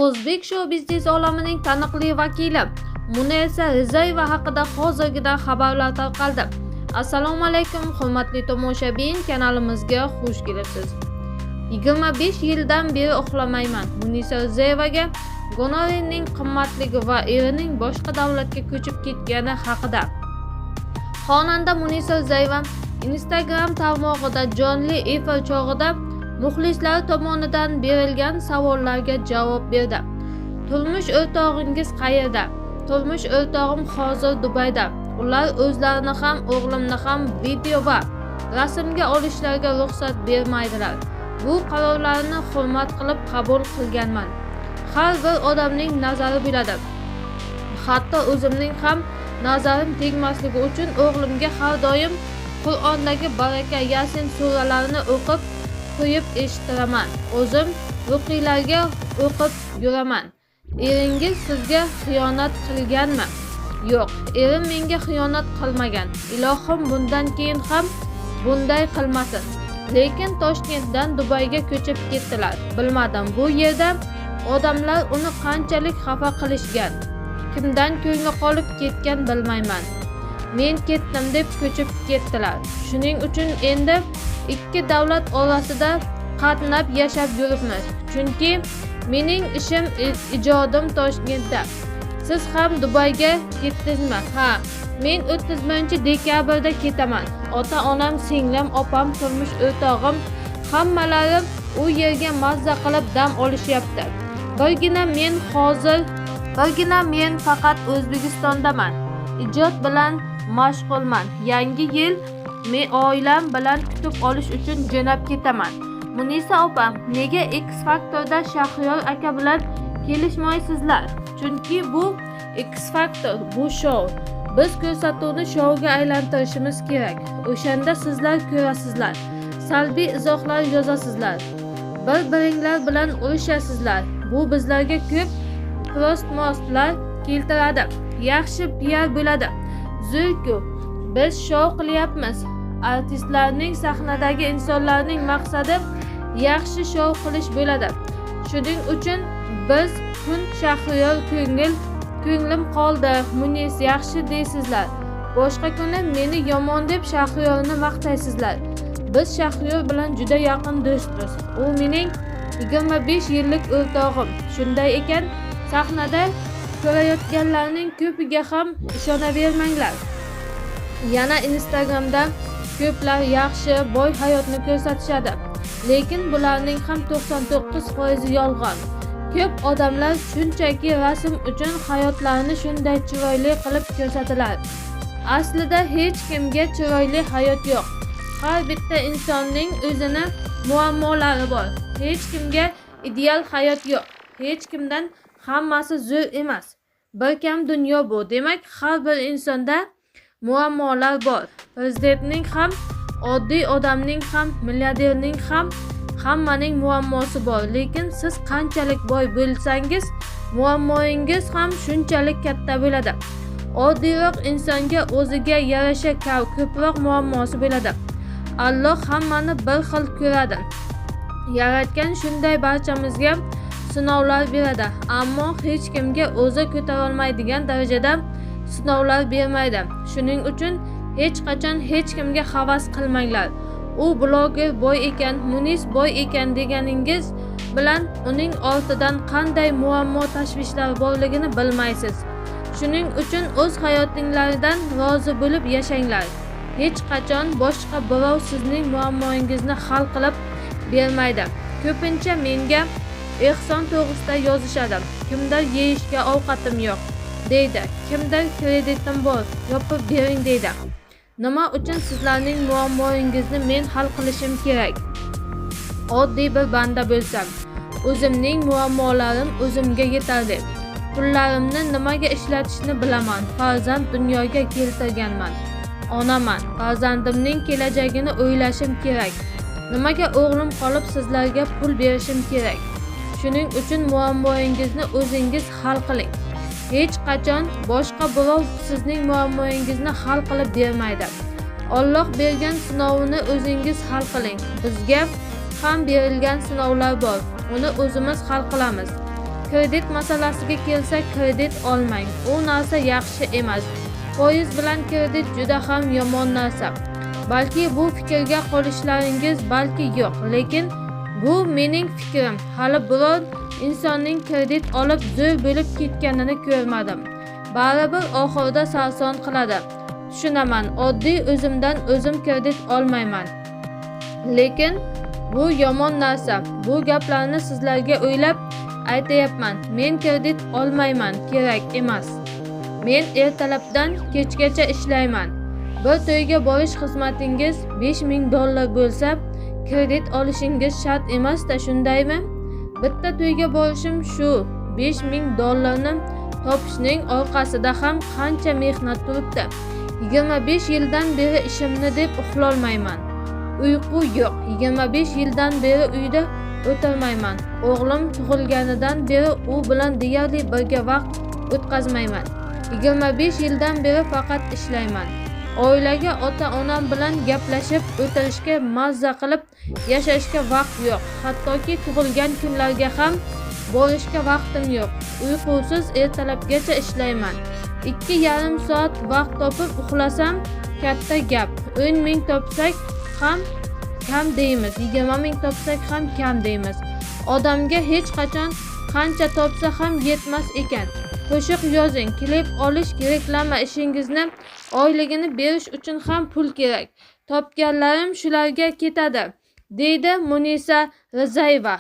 O'zbek shou-biznes olamining taniqli vakili Munisa Rizayeva haqida hozirgina xabarlar tarqaldi. Assalomu alaykum, hurmatli tomoshabin, kanalimizga xush kelibsiz. 25 yildan beri uxlamayman. Munisa Rizayevaga gonorariyaning qimmatligi va erining boshqa davlatga ko'chib ketgani haqida. Xonanda Munisa Rizayeva Instagram tarmog'ida jonli efir chog'ida muxlislar tomonidan berilgan savollarga javob berdi. Turmush o'rtog'ingiz qayerda? Turmush o'rtog'im hozir Dubayda. Ular o'zlarini ham, o'g'limni ham video va rasmga olishlarga ruxsat bermaydilar. Bu qarorlarni hurmat qilib qabul qilganman. Har bir odamning nazari bo'ladi. Hatto o'zimning ham nazarim tegmasligi uchun o'g'limga har doim Qur'ondagi Baraka, Yasin suralarini o'qib qo'yib eshittiraman. O'zim ruqiylarga o'qib yuraman. Eringiz sizga xiyonat qilganmi? Yo'q, erim menga xiyonat qilmagan. Ilohim bundan keyin ham bunday qilmasin. Lekin Toshkentdan Dubayga ko'chib ketdilar. Bilmadim, bu yerda odamlar uni qanchalik xafa qilishgan. Kimdan ko'ngli qolib ketgan bilmayman. Men ketdim deb ko'chib ketdilar. Shuning uchun endi ikki davlat orasida qatnab yashab yuribmiz. Chunki mening ishim, ijodim Toshkentda. Siz ham Dubayga ketdingizmi? Ha, men 31-dekabrda ketaman. Ota-onam, singlim, opam, turmush o'rtog'im hammalari u yerga mazza qilib dam olishyapti. Birgina men faqat O'zbekistondaman. Ijod bilan mashg'ulman. Yangi yil men oilam bilan kutib olish uchun jo'nab ketaman. Munisa opam, nega X Factorda Shahriyor aka bilan kelishmaysizlar? Chunki bu X Factor, bu shou. Biz ko'rsatuvni shouga aylantirishimiz kerak. O'shanda sizlar ko'rasizlar. Salbiy izohlar yozasizlar. Bir-biringlar bilan urishasizlar. Bu bizlarga ko'p prostmostlar keltiradi. Yaxshi PR bo'ladi. Zulku, biz shou qilyapmiz. Artistlarning, sahnadagi insonlarning maqsadi yaxshi shou qilish bo'ladi. Shuning uchun biz kun Shahriyor ko'nglim qoldi, Munis yaxshi deysizlar. Boshqa kuni meni yomon deb Shahriyorni maqtaysizlar. Biz Shahriyor bilan juda yaqin do'stmiz. U mening 25 yillik o'rtog'im. Shunday ekan, sahnada ko'rayotganlarning ko'piga ham ishonavermanglar. Yana Instagramda ko'plar yaxshi, boy hayotni ko'rsatishadi. Lekin bularning ham 99% yolg'on. Ko'p odamlar shunchaki rasm uchun hayotlarini shunday chiroyli qilib ko'rsatilar. Aslida hech kimga chiroyli hayot yo'q. Har bitta insonning o'zini muammolari bor. Hech kimga ideal hayot yo'q. Hech kimdan hammasi zo'r emas. Bir kam dunyo bu. Demak, har bir insonda muammolar bor. Prezidentning ham, oddiy odamning ham, milliarderning ham hammaning muammosi bor. Lekin siz qanchalik boy bo'lsangiz, muammoingiz ham shunchalik katta bo'ladi. Oddiyroq insonga o'ziga yarasha ko'proq muammosi bo'ladi. Alloh hammani bir xil ko'radi. Yaratgan shunday barchamizga sinovlar beradi, ammo hech kimga o'zi ko'tara olmaydigan darajada sinovlar bermaydi. Shuning uchun hech qachon hech kimga havas qilmanglar. U bloger boy ekan, Munis boy ekan deganingiz bilan uning ortidan qanday muammo tashvishlar borligini bilmaysiz. Shuning uchun o'z hayotingizddan rozi bo'lib yashanglar. Hech qachon boshqa birov sizning muammoingizni hal qilib bermaydi. Ko'pincha menga ehson to'g'risida yozishadi. Kimdir yeyishga ovqatim yo'q deydi. Kimdir kreditim bor, yopib bering deydi. Nima uchun sizlarning muammoingizni men hal qilishim kerak? Oddiy bir banda bo'lsam, o'zimning muammolarim o'zimga yetarli. Pullarimni nimaga ishlatishni bilaman. Farzand dunyoga keltirganman. Onaman. Farzandimning kelajagini o'ylashim kerak. Nimaga o'g'lim qolib sizlarga pul berishim kerak? Shuning uchun muammoingizni o'zingiz hal qiling. Hech qachon boshqa birov sizning muammoingizni hal qilib bermaydi. Alloh bergan sinovini o'zingiz hal qiling. Bizga ham berilgan sinovlar bor. Uni o'zimiz hal qilamiz. Kredit masalasiga kelsak, kredit olmang. U narsa yaxshi emas. Foiz bilan kredit juda ham yomon narsa. Balki bu fikrga qolishlaringiz balki yo'q, lekin bu mening fikrim. Hali biror insonning kredit olib zo'r bo'lib ketganini ko'rmadim. Baribir oxirida sarson qiladi. Tushunaman, oddiy o'zimdan o'zim kredit olmayman. Lekin bu yomon narsa. Bu gaplarni sizlarga o'ylab aytayapman. Men kredit olmayman, kerak emas. Men ertalabdan kechgacha ishlayman. Bir to'yga borish xizmatingiz $5000 bo'lsa, kredit olishingiz shart emas-da, shundaymi? Bitta to'yga borishim shu $5000 ni topishning orqasida ham qancha mehnat turibdi. 25 yildan beri ishimni deb uxlolmayman. Uyqu yo'q. 25 yildan beri uyda o'tirmayman. O'g'lim tug'ilganidan beri u bilan deyarli birga vaqt o'tkazmayman. 25 yildan beri faqat ishlayman. Oilaga, ota-onam bilan gaplashib, o'tirishga, mazza qilib yashashga vaqt yo'q. Hattoki tug'ilgan kunlarga ham borishga vaqtim yo'q. Uyqusiz ertalabgacha ishlayman. 2,5 soat vaqt topib uxlasam katta gap. 10,000 topsak ham kam deymiz, 20,000 topsak ham kam deymiz. Odamga hech qachon qancha topsa ham yetmas ekan. Qo'shiq yozing, klip olish, reklama ishingizni oyligini berish uchun ham pul kerak. Topganlarim shularga ketadi, deydi Munisa Rizayeva.